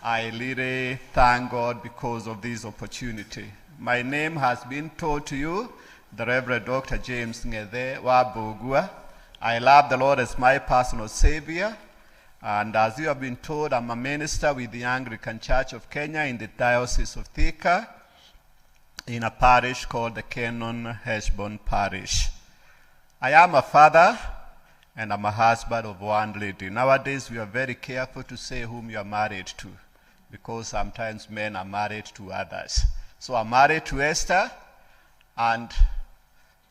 I really thank God because of this opportunity. My name has been told to you, the Reverend Dr. James Ngede Wabugua. I love the Lord as my personal Savior. And as you have been told, I'm a minister with the Anglican Church of Kenya in the Diocese of Thika, in a parish called the Canon Heshbon Parish. I am a father and I'm a husband of one lady. Nowadays, we are very careful to say whom you are married to, because sometimes men are married to others. So I'm married to Esther, and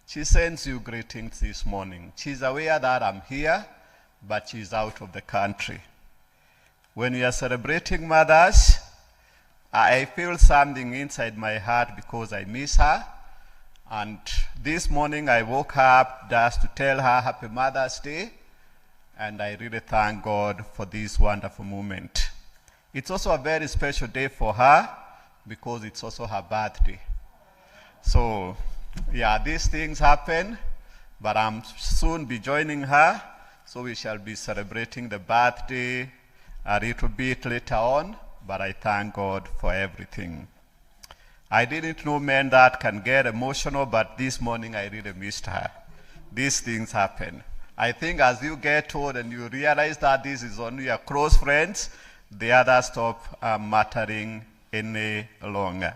she sends you greetings this morning. She's aware that I'm here, but she's out of the country. When we are celebrating mothers, I feel something inside my heart because I miss her. And this morning I woke up just to tell her Happy Mother's Day, and I really thank God for this wonderful moment. It's also a very special day for her because it's also her birthday. So, yeah, these things happen, but I'm soon be joining her, so we shall be celebrating the birthday a little bit later on, but I thank God for everything. I didn't know men that can get emotional, but this morning I really missed her. These things happen. I think as you get old and you realize that this is only your close friends, the others stop mattering any longer.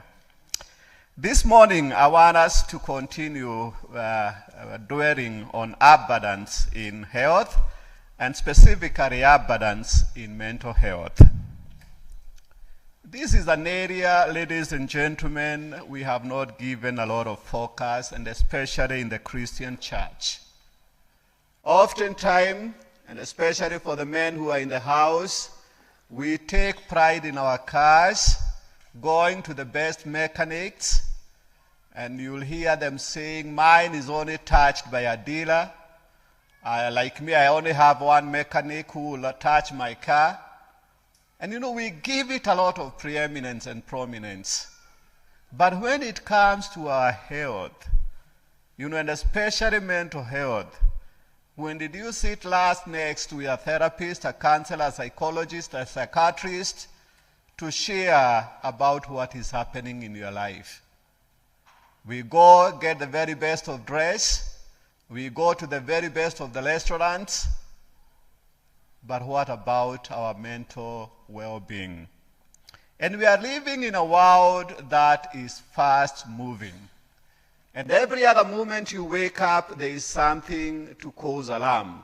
This morning I want us to continue dwelling on abundance in health, and specifically abundance in mental health. This is an area, ladies and gentlemen, we have not given a lot of focus, and especially in the Christian church. Oftentimes, and especially for the men who are in the house, we take pride in our cars, going to the best mechanics, and you'll hear them saying, mine is only touched by a dealer. Like me, I only have one mechanic who will touch my car. And we give it a lot of preeminence and prominence. But when it comes to our health, and especially mental health, when did you sit last next to a therapist, a counselor, a psychologist, a psychiatrist to share about what is happening in your life? We go get the very best of dress. We go to the very best of the restaurants. But what about our mental well-being? And we are living in a world that is fast moving. And every other moment you wake up, there is something to cause alarm.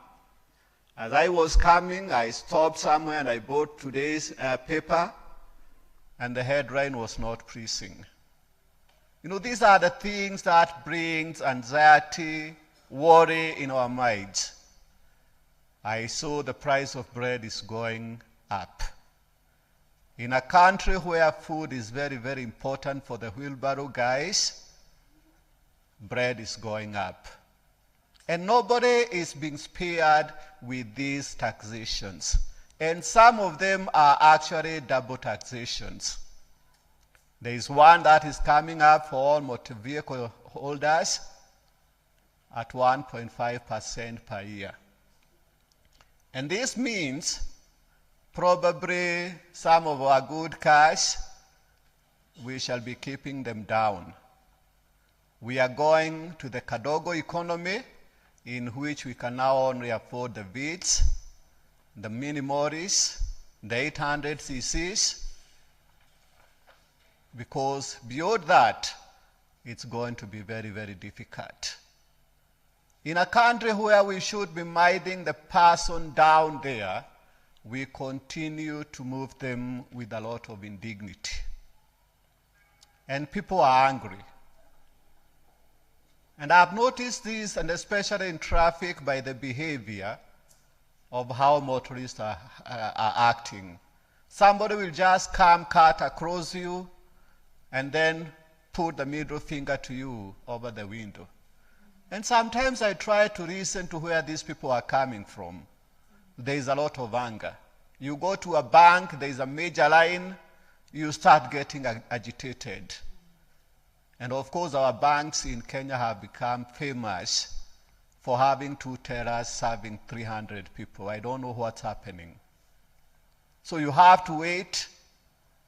As I was coming, I stopped somewhere and I bought today's paper, and the headline was not pleasing. These are the things that brings anxiety, worry in our minds. I saw the price of bread is going up. In a country where food is very, very important for the wheelbarrow guys, bread is going up. And nobody is being spared with these taxations. And some of them are actually double taxations. There is one that is coming up for all motor vehicle holders at 1.5% per year. And this means probably some of our good cars, we shall be keeping them down. We are going to the Kadogo economy, in which we can now only afford the Vitz, the Minimoris, the 800 cc's, because beyond that, it's going to be very, very difficult. In a country where we should be minding the person down there, we continue to move them with a lot of indignity. And people are angry. And I've noticed this, and especially in traffic, by the behavior of how motorists are acting. Somebody will just come, cut across you, and then put the middle finger to you over the window. And sometimes I try to listen to where these people are coming from. There is a lot of anger. You go to a bank, there is a major line, you start getting agitated. And of course, our banks in Kenya have become famous for having 2 tellers serving 300 people. I don't know what's happening. So you have to wait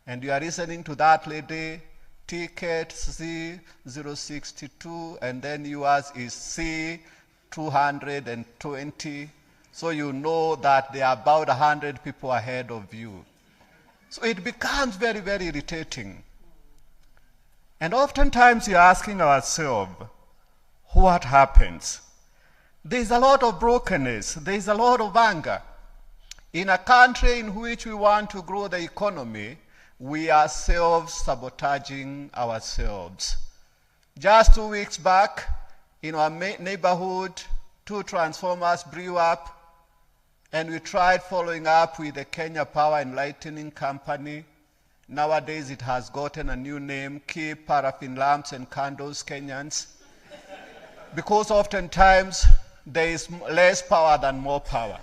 and you are listening to that lady, ticket C062, and then yours is C220. So you know that there are about 100 people ahead of you. So it becomes very, very irritating. And oftentimes you're asking ourselves, what happens? There's a lot of brokenness. There's a lot of anger. In a country in which we want to grow the economy, we are self-sabotaging ourselves. Just 2 weeks back, in our neighborhood, 2 transformers blew up, and we tried following up with the Kenya Power and Lighting Company. Nowadays it has gotten a new name, Keep Paraffin Lamps and Candles Kenyans, because oftentimes there is less power than more power.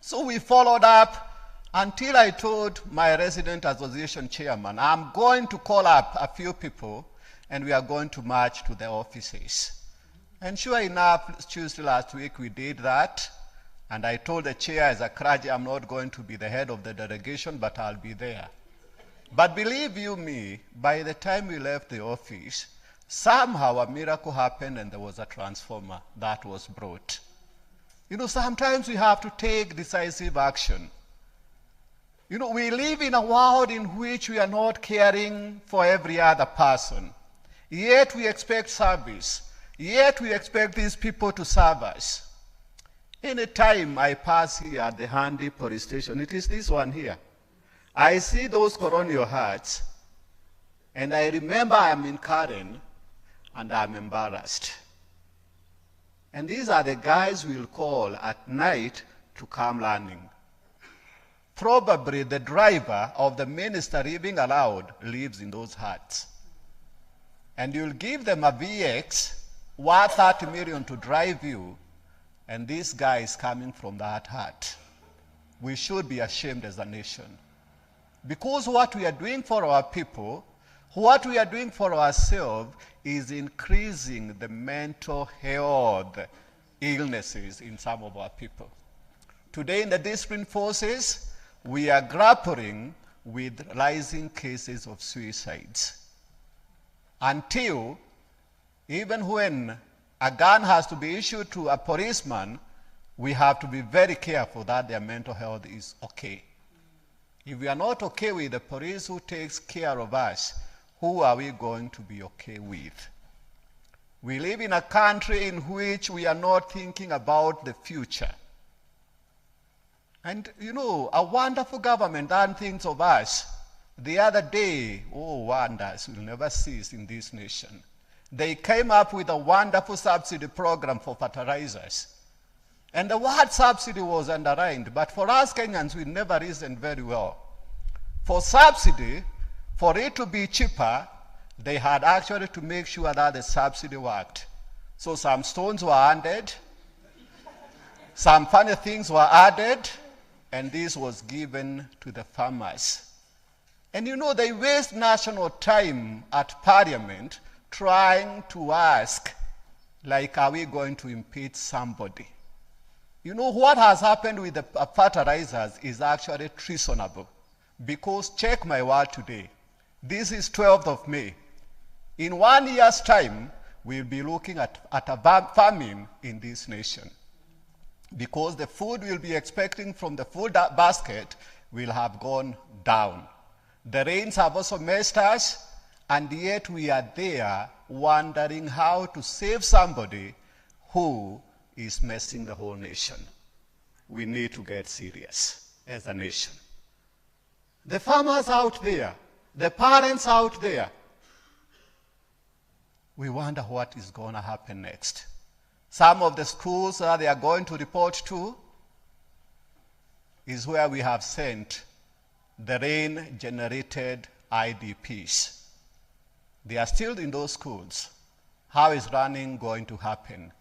So we followed up until I told my resident association chairman, I'm going to call up a few people and we are going to march to the offices. And sure enough, Tuesday last week we did that. And I told the chair, as a clergy, I'm not going to be the head of the delegation, but I'll be there. But believe you me, by the time we left the office, somehow a miracle happened and there was a transformer that was brought. You know, sometimes we have to take decisive action. You know, we live in a world in which we are not caring for every other person. Yet we expect service. Yet we expect these people to serve us. Anytime I pass here at the Handy police station, it is this one here, I see those colonial hats, and I remember I'm in Karen, and I'm embarrassed. And these are the guys we'll call at night to come learning. Probably the driver of the minister living aloud lives in those hats. And you'll give them a VX worth 30 million to drive you, and this guy is coming from that hut. We should be ashamed as a nation. Because what we are doing for our people, what we are doing for ourselves, is increasing the mental health illnesses in some of our people. Today in the discipline forces, we are grappling with rising cases of suicides. Until, even when a gun has to be issued to a policeman, we have to be very careful that their mental health is okay. If we are not okay with the police who takes care of us, who are we going to be okay with? We live in a country in which we are not thinking about the future. And you know, a wonderful government done things of us. The other day, oh, wonders will never cease in this nation. They came up with a wonderful subsidy program for fertilizers. And the word subsidy was underlined, but for us Kenyans, we never reasoned very well. For subsidy, for it to be cheaper, they had actually to make sure that the subsidy worked. So some stones were added, some funny things were added, and this was given to the farmers. And you know, they waste national time at Parliament trying to ask, like, are we going to impeach somebody? You know, what has happened with the fertilizers is actually treasonable. Because check my word today, this is 12th of May. In 1 year's time, we'll be looking at a famine in this nation. Because the food we'll be expecting from the food basket will have gone down. The rains have also messed us, and yet we are there wondering how to save somebody who is messing the whole nation. We need to get serious as a nation. The farmers out there, the parents out there, we wonder what is going to happen next. Some of the schools that they are going to report to is where we have sent the rain-generated IDPs. They are still in those schools. How is learning going to happen?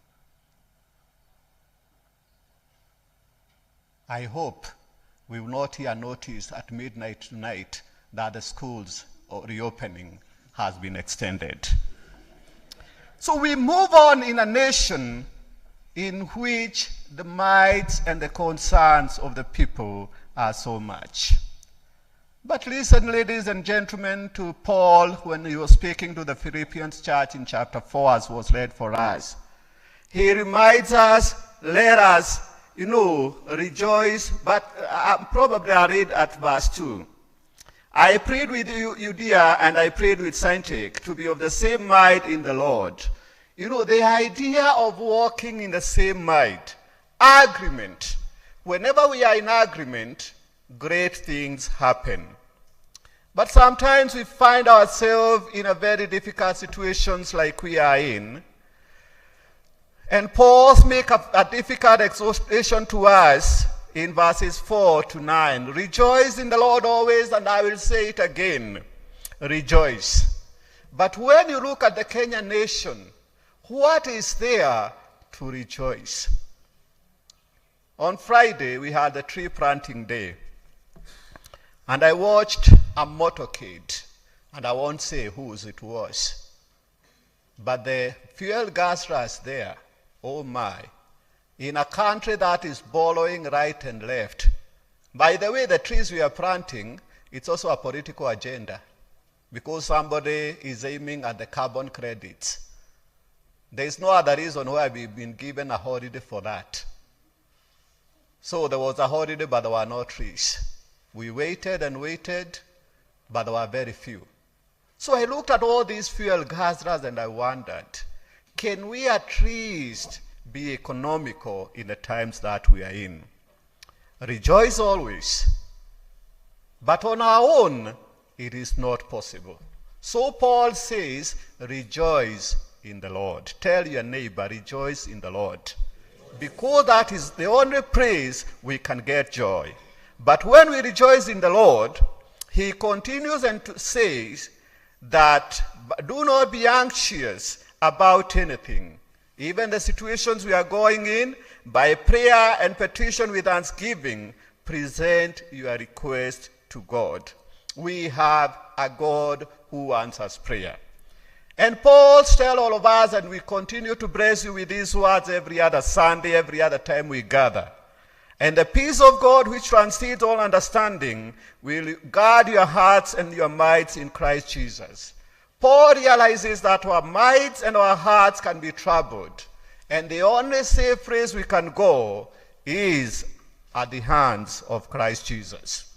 I hope we will not hear notice at midnight tonight that the schools reopening has been extended. So we move on in a nation in which the might and the concerns of the people are so much. But listen, ladies and gentlemen, to Paul when he was speaking to the Philippians church in chapter 4, as was read for us. He reminds us, let us, rejoice, but probably I'll read at verse 2. I prayed with Euodia and I prayed with Syntyche to be of the same mind in the Lord. The idea of walking in the same mind, agreement. Whenever we are in agreement, great things happen. But sometimes we find ourselves in a very difficult situations like we are in. And Paul makes a difficult exhortation to us in verses 4 to 9. Rejoice in the Lord always, and I will say it again. Rejoice. But when you look at the Kenyan nation, what is there to rejoice? On Friday, we had the tree planting day. And I watched a motorcade, and I won't say whose it was. But the fuel gas rush there, oh my, in a country that is borrowing right and left. By the way, the trees we are planting, it's also a political agenda, because somebody is aiming at the carbon credits. There is no other reason why we've been given a holiday for that. So there was a holiday, but there were no trees. We waited and waited, but there were very few. So I looked at all these fuel hazards and I wondered, can we at least be economical in the times that we are in? Rejoice always. But on our own, it is not possible. So Paul says, rejoice in the Lord. Tell your neighbor, rejoice in the Lord. Because that is the only place we can get joy. But when we rejoice in the Lord, he continues and says that do not be anxious about anything. Even the situations we are going in, by prayer and petition with thanksgiving, present your request to God. We have a God who answers prayer. And Paul tells all of us, and we continue to bless you with these words every other Sunday, every other time we gather. And the peace of God, which transcends all understanding, will guard your hearts and your minds in Christ Jesus. Paul realizes that our minds and our hearts can be troubled. And the only safe place we can go is at the hands of Christ Jesus.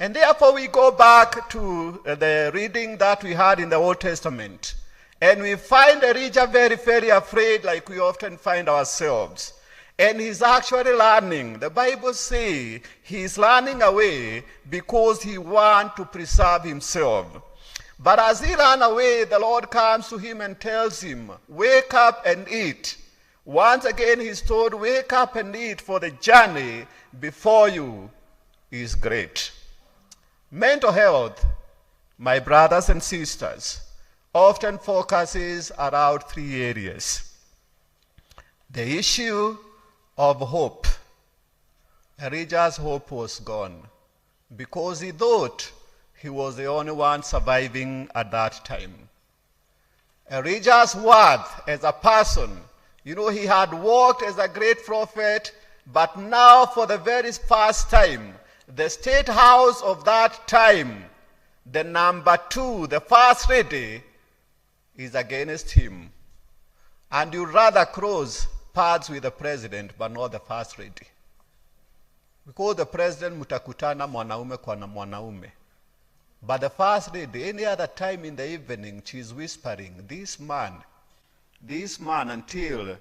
And therefore we go back to the reading that we had in the Old Testament. And we find Elijah very, very afraid, like we often find ourselves. And he's actually learning. The Bible says he's running away because he wants to preserve himself. But as he ran away, the Lord comes to him and tells him, wake up and eat. Once again he's told, wake up and eat, for the journey before you is great. Mental health, my brothers and sisters, often focuses around three areas. The issue of hope. Elijah's hope was gone because he thought he was the only one surviving at that time. Elijah's worth as a person, he had walked as a great prophet, but now for the very first time, the state house of that time, the number 2, the first lady, is against him. And you'd rather cross paths with the president, but not the first lady. Because the president mutakutana mwanaume kwa mwanaume. But the first lady, any other time in the evening, she's whispering, this man, until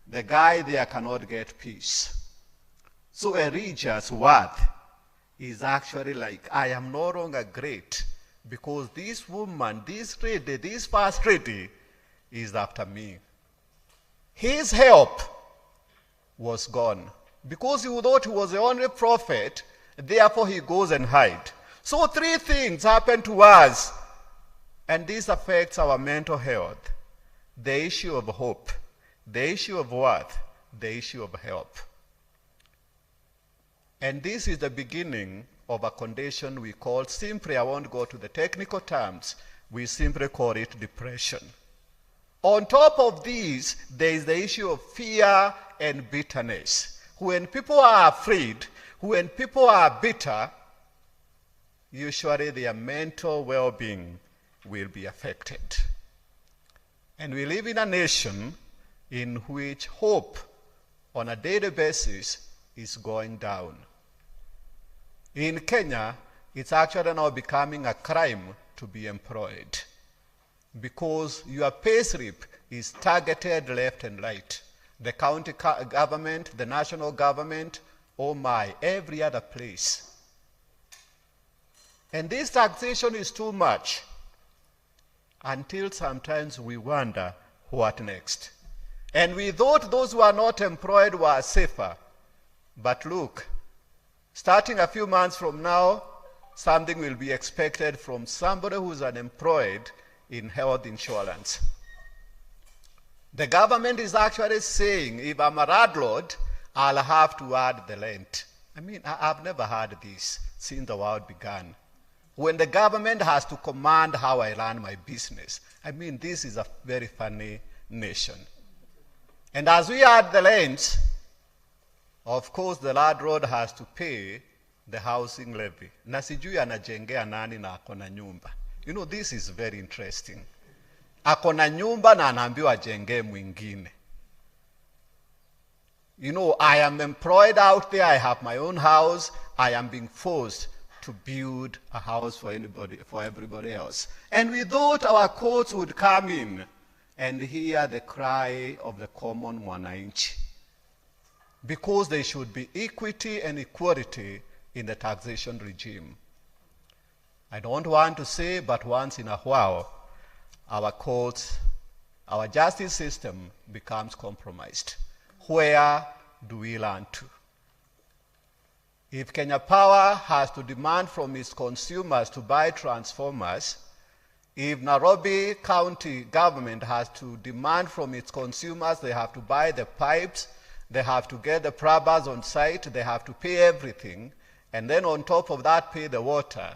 the guy there cannot get peace. So Elijah's worth is actually like, I am no longer great because this woman, this lady, this first lady is after me. His help was gone because he thought he was the only prophet, therefore he goes and hides. So 3 things happen to us, and this affects our mental health. The issue of hope, the issue of worth, the issue of help. And this is the beginning of a condition we call, simply, I won't go to the technical terms, we simply call it depression. On top of this, there is the issue of fear and bitterness. When people are afraid, when people are bitter, usually their mental well-being will be affected. And we live in a nation in which hope on a daily basis is going down. In Kenya, it's actually now becoming a crime to be employed because your pay slip is targeted left and right. The county government, the national government, oh my, every other place. And this taxation is too much until sometimes we wonder what next. And we thought those who are not employed were safer. But look, starting a few months from now, something will be expected from somebody who's unemployed in health insurance. The government is actually saying, if I'm a landlord, I'll have to add the rent. I mean, I've never heard this since the world began. When the government has to command how I run my business, I mean, this is a very funny nation. And as we add the rent, of course, the landlord has to pay the housing levy. Na sijui anajengea nani na akona nyumba. You know, this is very interesting. Akona nyumba na anaambiwa ajengee mwingine. You know, I am employed out there, I have my own house, I am being forced to build a house for everybody else. And we thought our courts would come in and hear the cry of the common mwananchi, because there should be equity and equality in the taxation regime. I don't want to say, but once in a while, our courts, our justice system becomes compromised. Where do we run to? If Kenya Power has to demand from its consumers to buy transformers, if Nairobi County government has to demand from its consumers they have to buy the pipes, they have to get the plumbers on site, they have to pay everything, and then on top of that pay the water,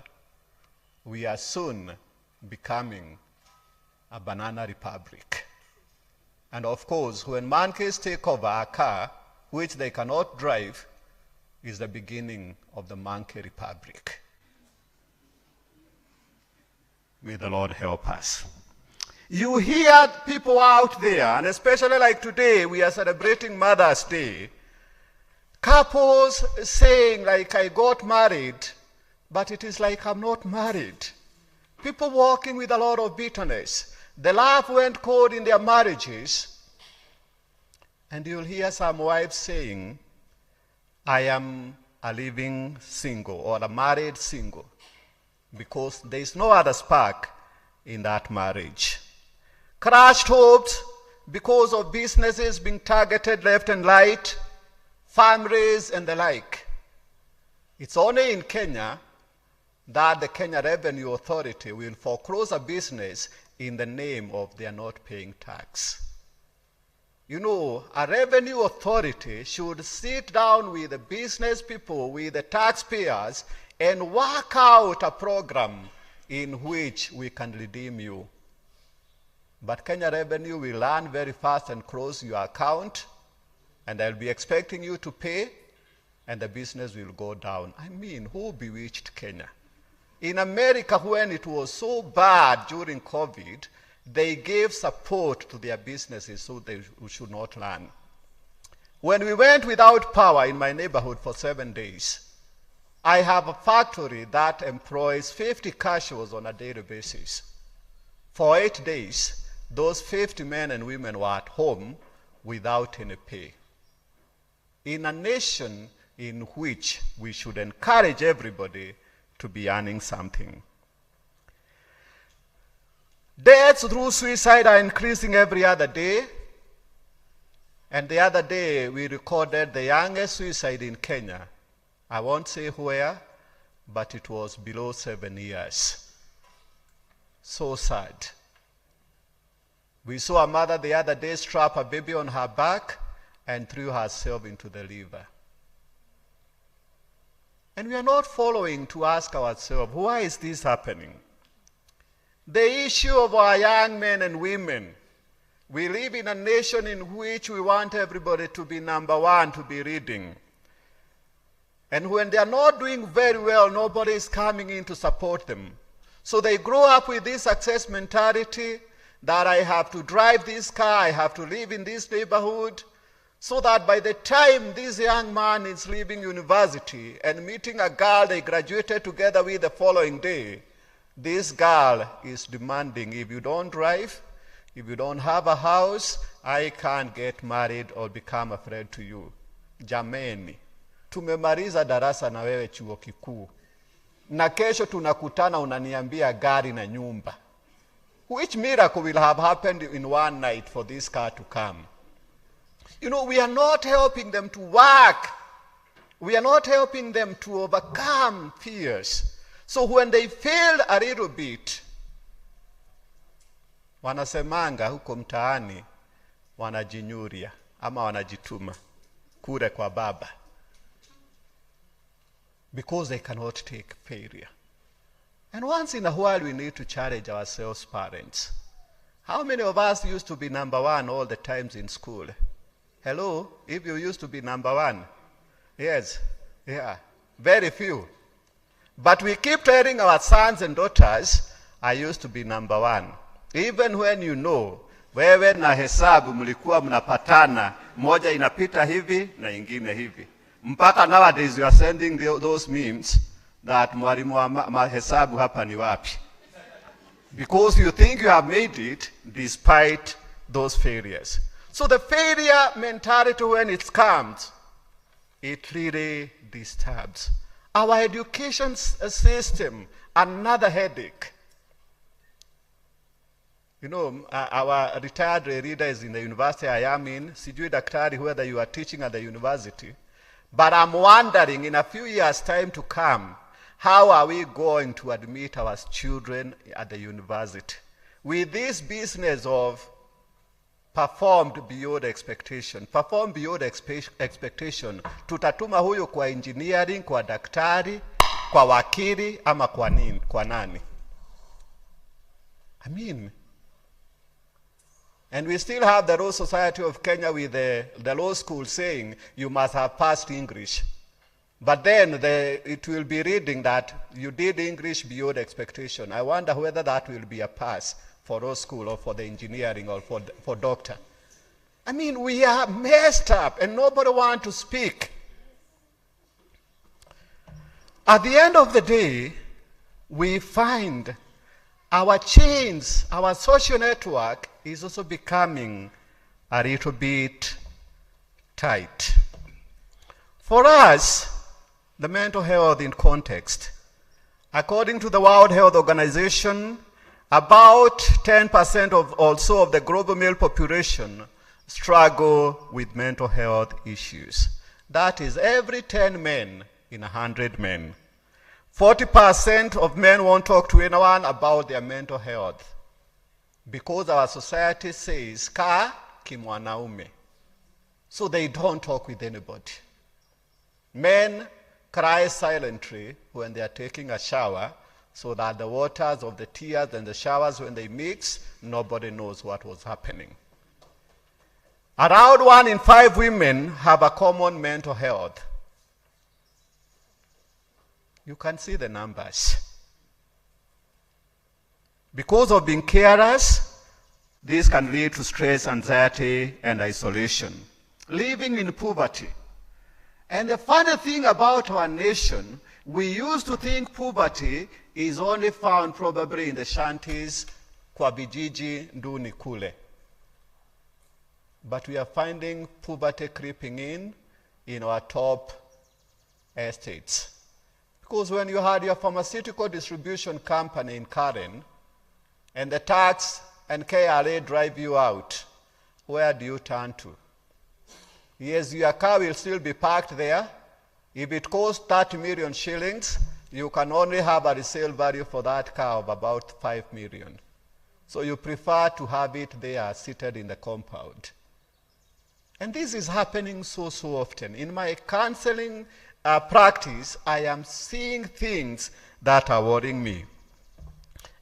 we are soon becoming a banana republic. And of course, when monkeys take over a car, which they cannot drive, is the beginning of the monkey republic. May the Lord help us. You hear people out there, and especially like today, we are celebrating Mother's Day, couples saying like, I got married, but it is like I'm not married. People walking with a lot of bitterness. The love went cold in their marriages. And you'll hear some wives saying, I am a living single or a married single, because there is no other spark in that marriage. Crushed hopes because of businesses being targeted left and right, families and the like. It's only in Kenya that the Kenya Revenue Authority will foreclose a business in the name of they are not paying tax. You know, a revenue authority should sit down with the business people, with the taxpayers, and work out a program in which we can redeem you. But Kenya Revenue will learn very fast and close your account, and they'll be expecting you to pay, and the business will go down. I mean, who bewitched Kenya? In America, when it was so bad during COVID, they gave support to their businesses so they should not run. When we went without power in my neighborhood for 7 days, I have a factory that employs 50 casuals on a daily basis. For 8 days, those 50 men and women were at home without any pay. In a nation in which we should encourage everybody to be earning something. Deaths through suicide are increasing every other day. And the other day, we recorded the youngest suicide in Kenya. I won't say where, but it was below 7 years. So sad. We saw a mother the other day strap a baby on her back and threw herself into the river. And we are not following to ask ourselves, why is this happening? The issue of our young men and women. We live in a nation in which we want everybody to be number one, to be reading. And when they are not doing very well, nobody is coming in to support them. So they grow up with this success mentality that I have to drive this car, I have to live in this neighborhood, so that by the time this young man is leaving university and meeting a girl they graduated together with the following day, this girl is demanding, if you don't drive, if you don't have a house, I can't get married or become a friend to you. Jameni, tumemaliza darasa na wewe chuo kikuu, na kesho tunakutana unaniambia gari na nyumba. Which miracle will have happened in one night for this car to come? You know, we are not helping them to work. We are not helping them to overcome fears. So when they fail a little bit, wanasemanga huko mtaani, wanajinyuria ama wanajituma kule kwa baba, because they cannot take failure. And once in a while we need to challenge ourselves, parents. How many of us used to be number one all the times in school? Hello? If you used to be number one? Yes. Yeah. Very few. But we keep telling our sons and daughters, I used to be number one. Even when you know, wewe na hesabu mlikuwa mnapatana, moja inapita hivi na ingine hivi. Mpaka nowadays you are sending those memes that mwalimu wa hesabu hapa ni wapi. Because you think you have made it despite those failures. So the failure mentality, when it comes, it really disturbs. Our education system, another headache. You know, our retired leader is in the university I am in. Sijui daktari whether you are teaching at the university. But I'm wondering, in a few years' time to come, how are we going to admit our children at the university? With this business of performed beyond expectation, tutatuma huyo kwa engineering, kwa daktari, kwa wakili, ama kwa nani? I mean, and we still have the Law Society of Kenya with the law school saying you must have passed English. But then it will be reading that you did English beyond expectation. I wonder whether that will be a pass for law school or for the engineering or for doctor. I mean, we are messed up and nobody wants to speak. At the end of the day, we find our chains, our social network is also becoming a little bit tight. For us, the mental health in context, according to the World Health Organization, about 10% of the global male population struggle with mental health issues. That is every 10 men in 100 men. 40% of men won't talk to anyone about their mental health because our society says, ka kimwanaume. So they don't talk with anybody. Men cry silently when they are taking a shower so that the waters of the tears and the showers, when they mix, nobody knows what was happening. Around 1 in 5 women have a common mental health. You can see the numbers. Because of being careless, this can lead to stress, anxiety, and isolation. Living in poverty. And the funny thing about our nation, we used to think poverty is only found probably in the shanties, kwa vijiji, nduni kule. But we are finding poverty creeping in our top estates. Because when you had your pharmaceutical distribution company in Karen, and the tax and KRA drive you out, where do you turn to? Yes, your car will still be parked there. If it costs 30 million shillings, you can only have a resale value for that car of about 5 million. So you prefer to have it there seated in the compound. And this is happening so often. In my counseling practice, I am seeing things that are worrying me.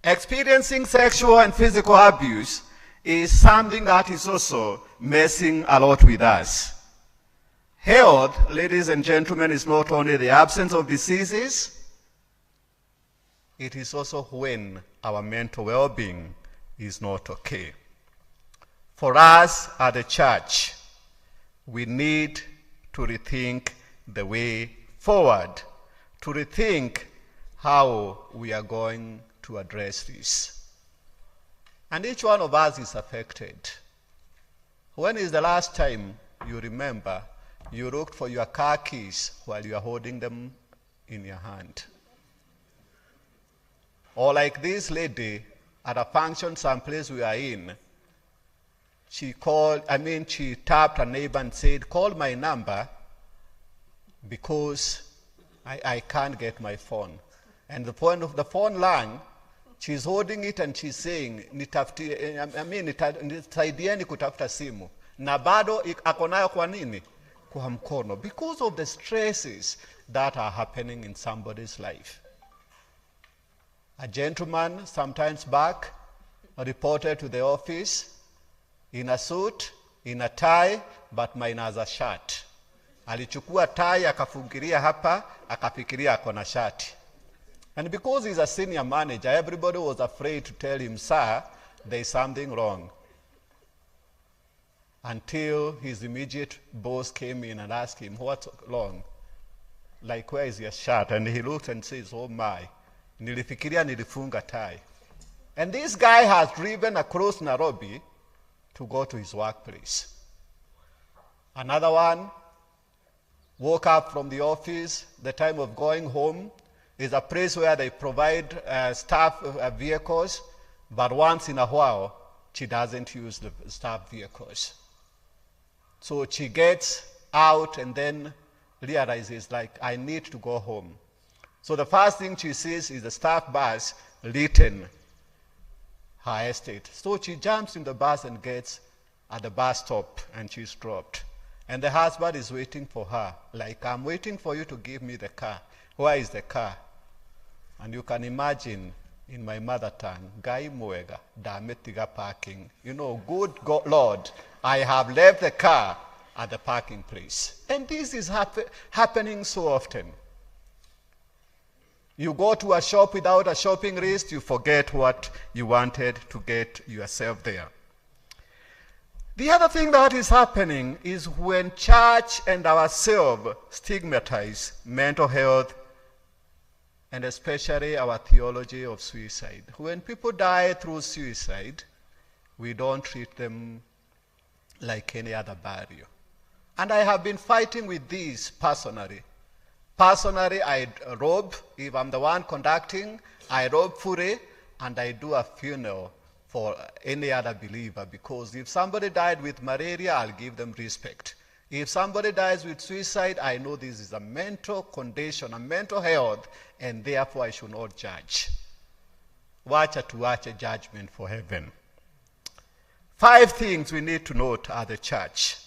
Experiencing sexual and physical abuse is something that is also messing a lot with us. Health, ladies and gentlemen, is not only the absence of diseases, it is also when our mental well-being is not okay. For us at the church, we need to rethink the way forward, to rethink how we are going to address this. And each one of us is affected. When is the last time you remember you looked for your car keys while you are holding them in your hand? Or like this lady at a function someplace we are in, she tapped a neighbor and said, call my number because I can't get my phone. And the phone rang, she's holding it and she's saying, nisaidieni kutafuta simu. Na bado ako nayo kwa nini? Kwa mkono. Because of the stresses that are happening in somebody's life. A gentleman sometimes back reported to the office in a suit, in a tie, but minus a shirt. Alichukua tie akafungiria hapa, akafikiria ako na shati. And because he's a senior manager, everybody was afraid to tell him, sir, there's something wrong. Until his immediate boss came in and asked him, what's wrong? Like, where is your shirt? And he looked and says, oh my, nilifikiria nilifunga tie. And this guy has driven across Nairobi to go to his workplace. Another one woke up from the office, the time of going home, is a place where they provide staff vehicles, but once in a while, she doesn't use the staff vehicles. So she gets out and then realizes, like, I need to go home. So the first thing she sees is the staff bus written her estate. So she jumps in the bus and gets at the bus stop and she's dropped. And the husband is waiting for her, like, I'm waiting for you to give me the car. Where is the car? And you can imagine in my mother tongue, Gai Muega, Dametiga parking. You know, good God, Lord, I have left the car at the parking place. And this is happening so often. You go to a shop without a shopping list, you forget what you wanted to get yourself there. The other thing that is happening is when church and ourselves stigmatize mental health and especially our theology of suicide. When people die through suicide, we don't treat them like any other barrier. And I have been fighting with this personally. Personally, I robe, if I'm the one conducting, I robe fully, and I do a funeral for any other believer, because if somebody died with malaria, I'll give them respect. If somebody dies with suicide, I know this is a mental condition, a mental health, and therefore I should not judge. Wacha tuache judgment for heaven. 5 things we need to note at the church.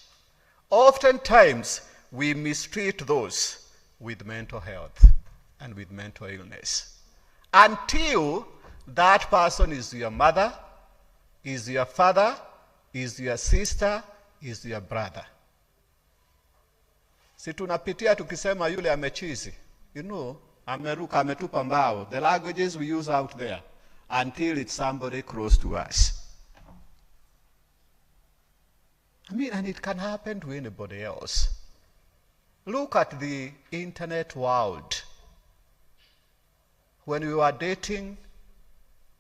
Oftentimes, we mistreat those with mental health and with mental illness. Until that person is your mother, is your father, is your sister, is your brother. Si tunapitia tukisema yule amechizi. You know, ameruka ametupa mbao. The languages we use out there until it's somebody close to us. I mean, and it can happen to anybody else. Look at the internet world. When we were dating,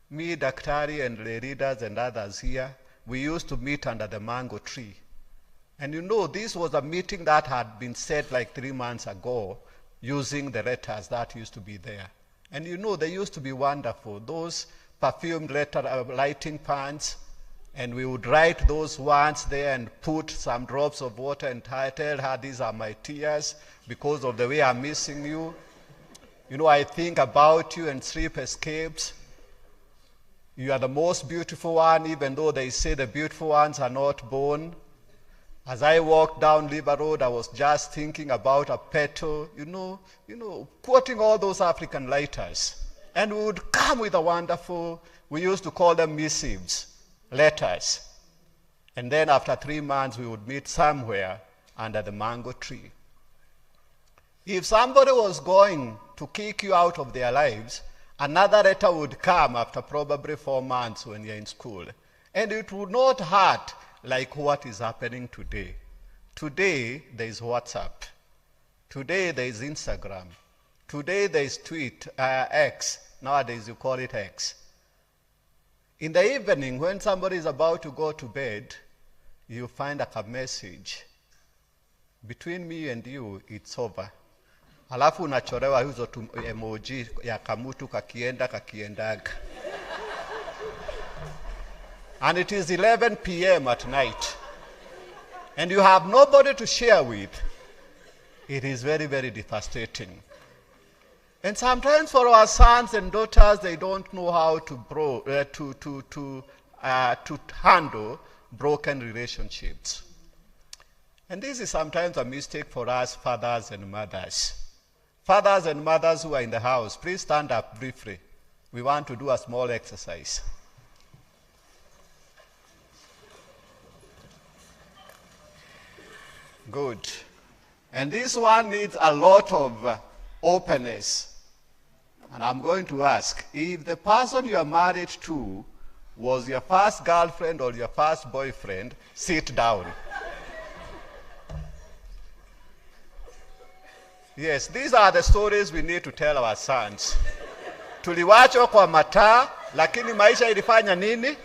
me, Daktari, and the leaders and others here, we used to meet under the mango tree. And you know, this was a meeting that had been set like 3 months ago using the letters that used to be there. And you know, they used to be wonderful. Those perfumed lighting pans, and we would write those words there and put some drops of water and tell her, these are my tears because of the way I'm missing you. You know, I think about you and sleep escapes. You are the most beautiful one, even though they say the beautiful ones are not born. As I walked down Liver Road, I was just thinking about a petal, you know, quoting all those African letters. And we would come with a wonderful, we used to call them missives, letters. And then after 3 months, we would meet somewhere under the mango tree. If somebody was going to kick you out of their lives, another letter would come after probably 4 months when you're in school. And it would not hurt like what is happening today. Today, there is WhatsApp. Today, there is Instagram. Today, there is X. Nowadays, you call it X. In the evening, when somebody is about to go to bed, you find a message. Between me and you, it's over. Alafu unachorewa hizo emoji ya kamutu kakiendaga. And it is 11 p.m. at night. And you have nobody to share with. It is very, very devastating. And sometimes for our sons and daughters, they don't know how to handle broken relationships. And this is sometimes a mistake for us fathers and mothers. Fathers and mothers who are in the house, please stand up briefly. We want to do a small exercise. Good. And this one needs a lot of openness. And I'm going to ask, if the person you are married to was your first girlfriend or your first boyfriend, sit down. Yes, these are the stories we need to tell our sons. Tuliwachwa kwa mataa, lakini maisha ilifanya nini?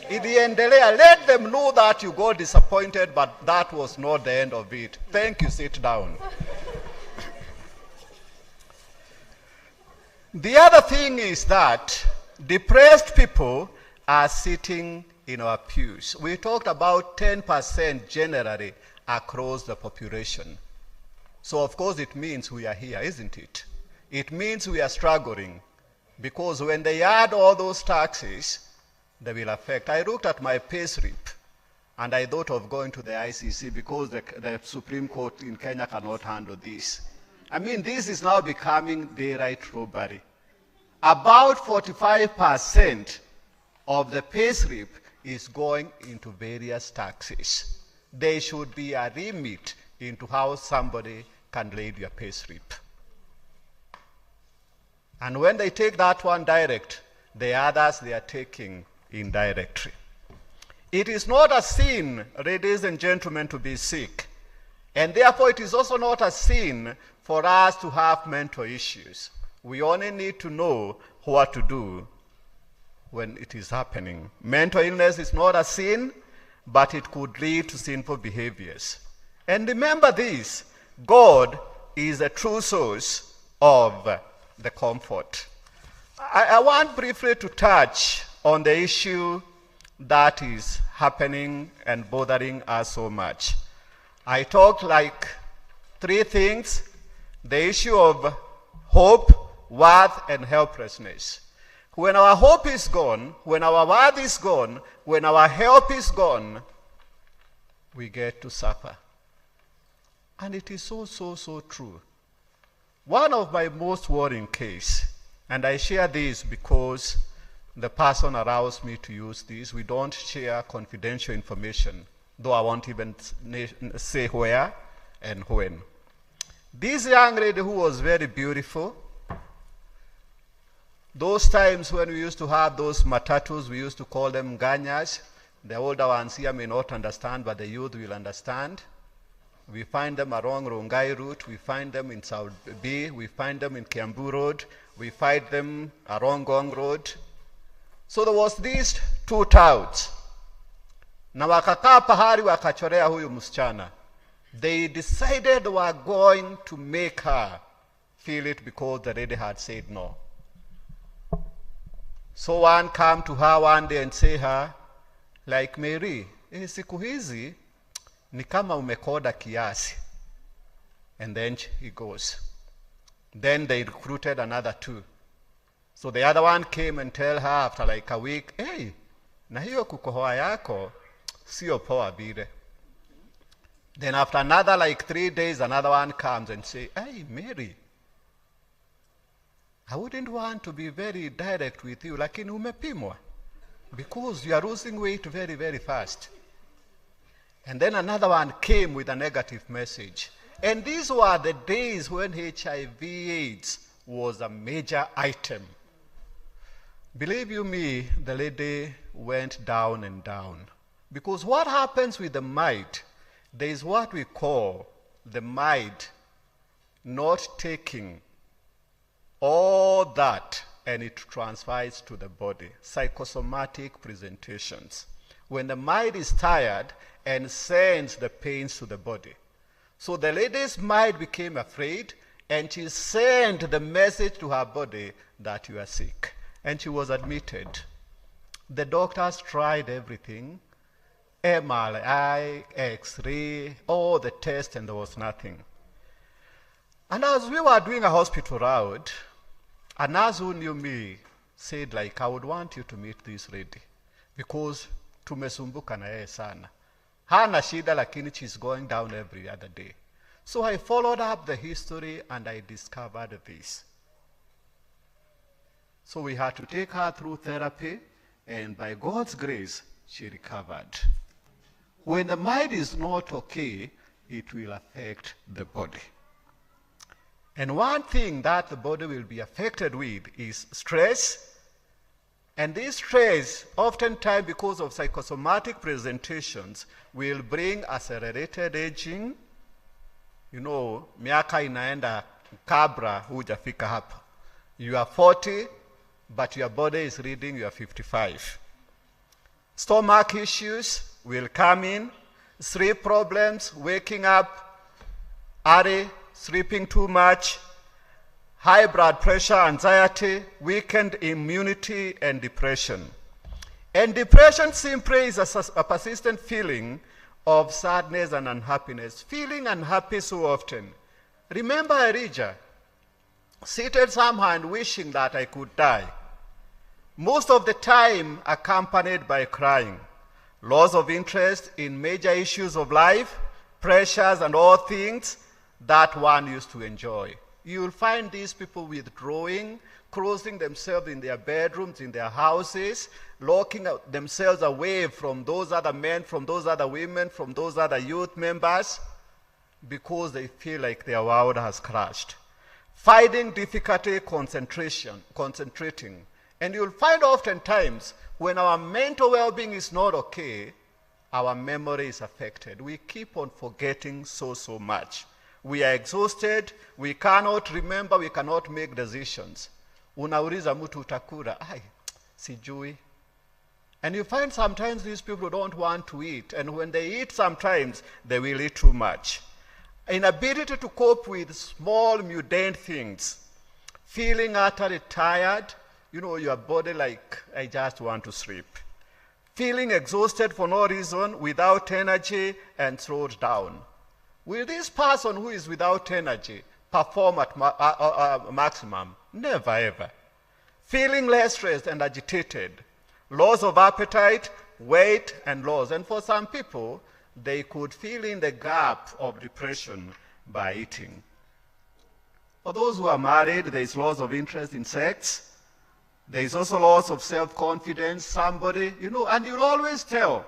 Iliendelea. Let them know that you got disappointed, but that was not the end of it. Thank you, sit down. The other thing is that depressed people are sitting in our pews. We talked about 10% generally across the population. So of course it means we are here, isn't it? It means we are struggling, because when they add all those taxes, they will affect. I looked at my pay slip and I thought of going to the ICC, because the Supreme Court in Kenya cannot handle this. I mean, this is now becoming daylight robbery. About 45% of the pay slip is going into various taxes. There should be a limit into how somebody can lay your pay slip. And when they take that one direct, the others they are taking indirectly. It is not a sin, ladies and gentlemen, to be sick. And therefore it is also not a sin for us to have mental issues. We only need to know what to do when it is happening. Mental illness is not a sin, but it could lead to sinful behaviors. And remember this, God is a true source of the comfort. I want briefly to touch on the issue that is happening and bothering us so much. I talked like 3 things: the issue of hope, worth, and helplessness. When our hope is gone, when our worth is gone, when our help is gone, we get to suffer. And it is so true. One of my most worrying cases, and I share this because the person allows me to use this. We don't share confidential information, though I won't even say where and when. This young lady who was very beautiful, those times when we used to have those matatus, we used to call them ganyas. The older ones here may not understand, but the youth will understand. We find them along Rongai route, we find them in South Bay, we find them in Kiambu Road, we find them along Gong Road. So there was these 2 touts. Na wakakaa pahali wakachorea huyu msichana. They decided they were going to make her feel it because the lady had said no. So one come to her one day and say her, like, Mary, siku hizi ni kama umekoda kiasi. And then he goes. Then they recruited another 2. So the other one came and tell her after like a week, hey, na hiyo kukohoa yako, sio poa vile. Then after another like 3 days, another one comes and say, hey, Mary, I wouldn't want to be very direct with you, lakini umepimwa, because you are losing weight very, very fast. And then another one came with a negative message. And these were the days when HIV/AIDS was a major item. Believe you me, the lady went down and down. Because what happens with the mind, there is what we call the mind not taking all that and it transfers to the body. Psychosomatic presentations. When the mind is tired and sends the pains to the body. So the lady's mind became afraid and she sent the message to her body that you are sick. And she was admitted. The doctors tried everything, MRI, X-ray, all the tests, and there was nothing. And as we were doing a hospital round, a nurse who knew me said, like, I would want you to meet this lady because tumesumbuka na yeye sana. Hana shida lakini she's going down every other day. So I followed up the history and I discovered this. So we had to take her through therapy, and by God's grace, she recovered. When the mind is not okay, it will affect the body. And one thing that the body will be affected with is stress. And this stress, oftentimes because of psychosomatic presentations, will bring accelerated aging. You know, miaka inaenda kabla hujafika hapa. You are 40, but your body is reading you are 55. Stomach issues will come in. Sleep problems, waking up early, sleeping too much, high blood pressure, anxiety, weakened immunity, and depression. And depression simply is a persistent feeling of sadness and unhappiness. Feeling unhappy so often. Remember Elijah, seated somewhere and wishing that I could die. Most of the time accompanied by crying, loss of interest in major issues of life, pressures and all things that one used to enjoy. You will find these people withdrawing, closing themselves in their bedrooms, in their houses, locking themselves away from those other men, from those other women, from those other youth members, because they feel like their world has crashed. Finding difficulty concentrating. And you'll find oftentimes when our mental well-being is not okay, our memory is affected. We keep on forgetting so much. We are exhausted, we cannot remember, we cannot make decisions. Unauliza mtu utakula, sijui. And you find sometimes these people don't want to eat, and when they eat sometimes, they will eat too much. Inability to cope with small mundane things. Feeling utterly tired, you know, your body like, I just want to sleep. Feeling exhausted for no reason, without energy, and slowed down. Will this person who is without energy perform at maximum? Never ever. Feeling less stressed and agitated. Loss of appetite, weight, and loss. And for some people, they could fill in the gap of depression by eating. For those who are married, there is loss of interest in sex. There is also loss of self-confidence. Somebody, you know, and you'll always tell,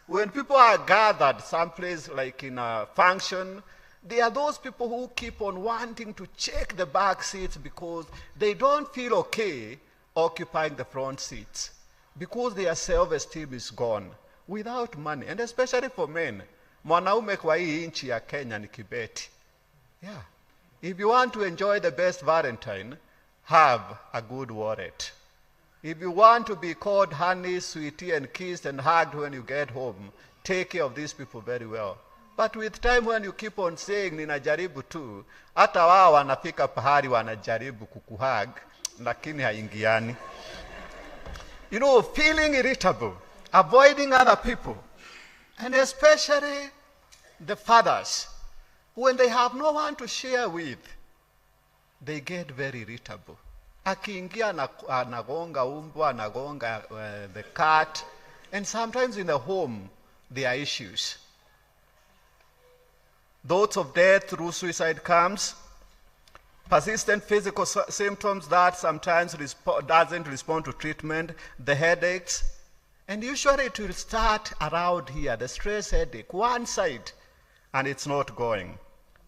when people are gathered someplace like in a function, there are those people who keep on wanting to check the back seats because they don't feel okay occupying the front seats, because their self-esteem is gone without money. And especially for men, mwanaume kwa hii nchi ya Kenya ni kibeti. Yeah. If you want to enjoy the best Valentine, have a good wallet. If you want to be called honey, sweetie, and kissed and hugged when you get home, take care of these people very well. But with time when you keep on saying, ninajaribu tu, hata wao wanafika pahali wanajaribu kukuhug, lakini haingiani. You know, feeling irritable, avoiding other people, and especially the fathers, when they have no one to share with, they get very irritable. Akiingia anagonga umbwa, anagonga the cat, and sometimes in the home, there are issues. Thoughts of death through suicide comes. Persistent physical symptoms that sometimes doesn't respond to treatment. The headaches, And usually it will start around here, the stress headache, one side, and it's not going.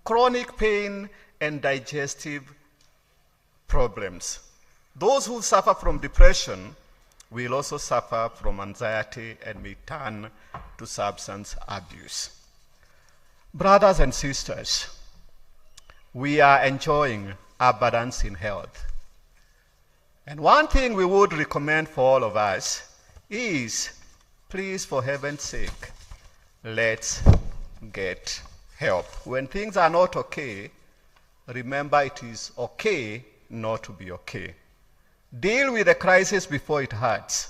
Chronic pain and digestive problems. Those who suffer from depression will also suffer from anxiety and may turn to substance abuse. Brothers and sisters, we are enjoying abundance in health. And one thing we would recommend for all of us is, please, for heaven's sake, let's get help. When things are not okay, remember it is okay not to be okay. Deal with the crisis before it hurts,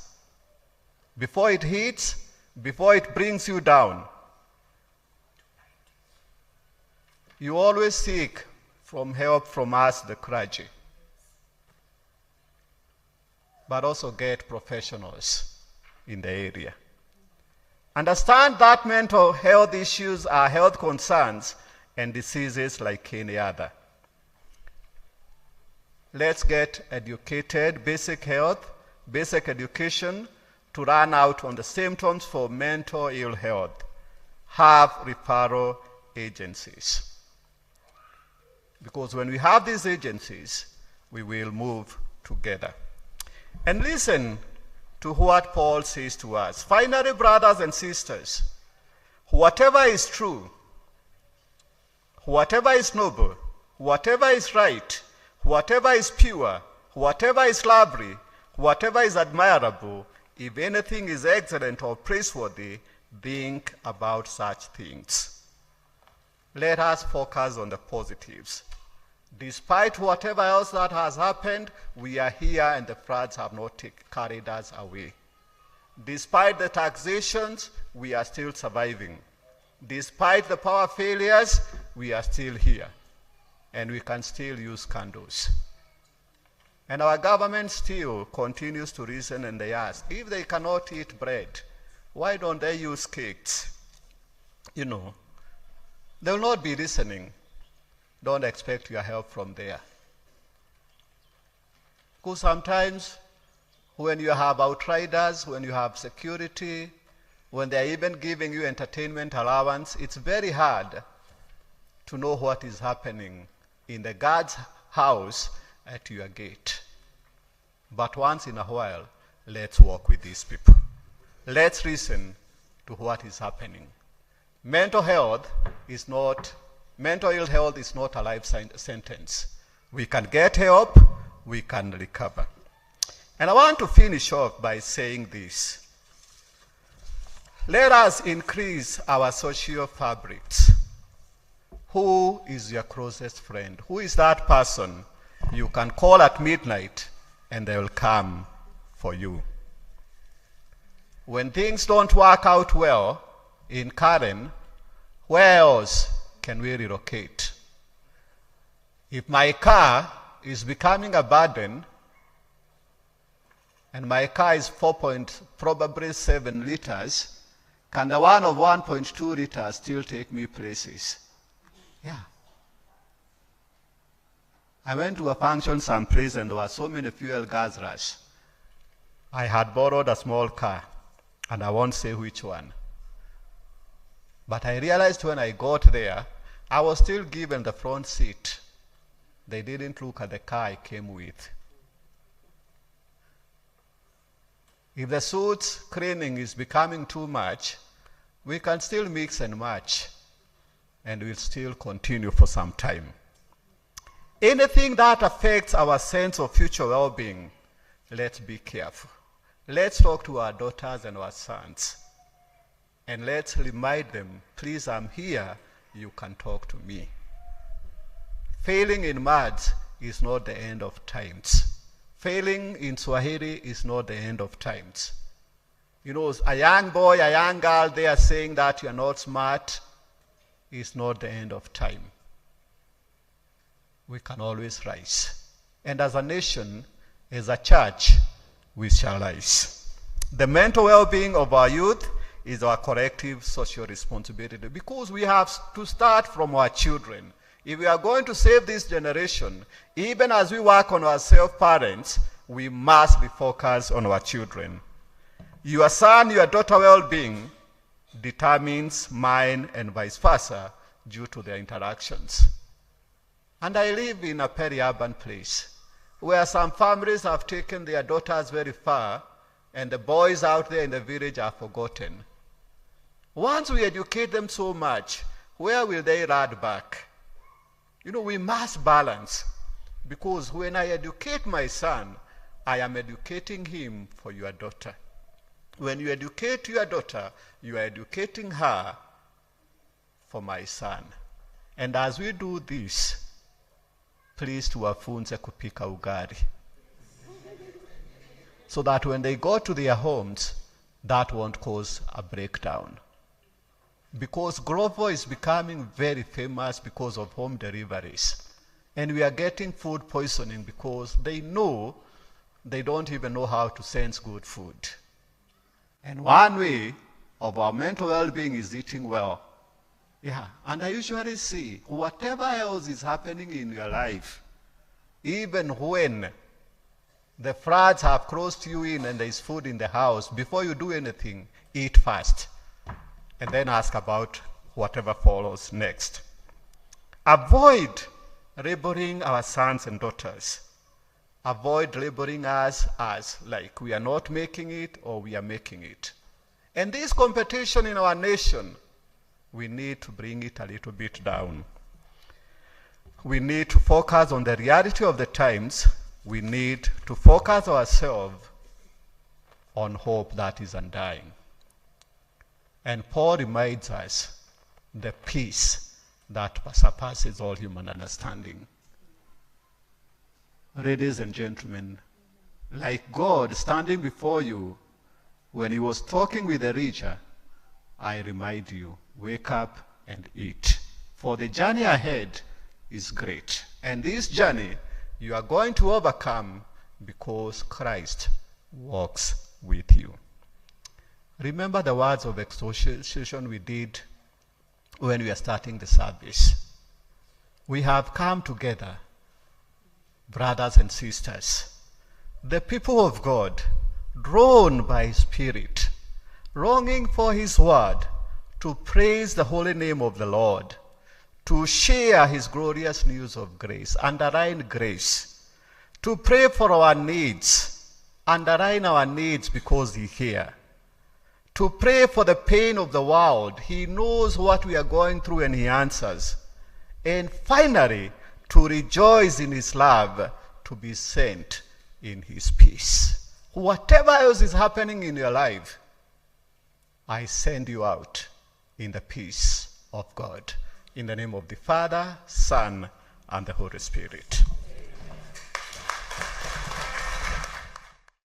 before it hits, before it brings you down. You always seek from help from us, the clergy, but also get professionals in the area. Understand that mental health issues are health concerns and diseases like any other. Let's get educated, basic health, basic education to run out on the symptoms for mental ill health. Have referral agencies. Because when we have these agencies, we will move together. And listen to what Paul says to us. Finally, brothers and sisters, whatever is true, whatever is noble, whatever is right, whatever is pure, whatever is lovely, whatever is admirable, if anything is excellent or praiseworthy, think about such things. Let us focus on the positives. Despite whatever else that has happened, we are here and the floods have not carried us away. Despite the taxations, we are still surviving. Despite the power failures, we are still here. And we can still use candles. And our government still continues to reason, and they ask, if they cannot eat bread, why don't they use cakes? You know, they will not be listening. Don't expect your help from there. Because sometimes when you have outriders, when you have security, when they are even giving you entertainment allowance, it's very hard to know what is happening in the guard's house at your gate. But once in a while, let's walk with these people. Let's listen to what is happening. Mental ill health is not a life sentence. We can get help, we can recover. And I want to finish off by saying this. Let us increase our social fabrics. Who is your closest friend? Who is that person you can call at midnight and they will come for you? When things don't work out well in Karen, where else can we relocate? If my car is becoming a burden, and my car is probably 7 liters, can the one of 1.2 liters still take me places? Yeah. I went to a function someplace and there were so many fuel gas rush. I had borrowed a small car, and I won't say which one. But I realized when I got there, I was still given the front seat. They didn't look at the car I came with. If the suit's cleaning is becoming too much, we can still mix and match, and we'll still continue for some time. Anything that affects our sense of future well-being, let's be careful. Let's talk to our daughters and our sons, and let's remind them, please, I'm here, you can talk to me. Failing in maths is not the end of times. Failing in Swahili is not the end of times. You know, a young boy, a young girl, they are saying that you are not smart, is not the end of time. We can always rise. And as a nation, as a church, we shall rise. The mental well-being of our youth is our collective social responsibility, because we have to start from our children. If we are going to save this generation, even as we work on ourselves, parents, we must be focused on our children. Your son, your daughter well-being determines mine and vice versa due to their interactions. And I live in a peri-urban place where some families have taken their daughters very far and the boys out there in the village are forgotten. Once we educate them so much, where will they run back? We must balance, because when I educate my son, I am educating him for your daughter. When you educate your daughter, you are educating her for my son. And as we do this, please tuwafunze kupika ugali. So that when they go to their homes, that won't cause a breakdown. Because Grovo is becoming very famous because of home deliveries. And we are getting food poisoning because they don't even know how to sense good food. And one way of our mental well-being is eating well. And I usually see whatever else is happening in your life, even when the floods have closed you in and there is food in the house, before you do anything, eat first. And then ask about whatever follows next. Avoid labeling our sons and daughters. Avoid labeling us as like we are not making it or we are making it. And this competition in our nation, we need to bring it a little bit down. We need to focus on the reality of the times. We need to focus ourselves on hope that is undying. And Paul reminds us the peace that surpasses all human understanding. Ladies and gentlemen, like God standing before you when he was talking with Elijah, I remind you, wake up and eat. For the journey ahead is great. And this journey you are going to overcome because Christ walks with you. Remember the words of exhortation we did when we were starting the service. We have come together, brothers and sisters, the people of God, drawn by His Spirit, longing for His word, to praise the holy name of the Lord, to share His glorious news of grace, underline grace, to pray for our needs, underline our needs because He hears, to pray for the pain of the world. He knows what we are going through and He answers. And finally, to rejoice in His love, to be sent in His peace. Whatever else is happening in your life, I send you out in the peace of God. In the name of the Father, Son, and the Holy Spirit.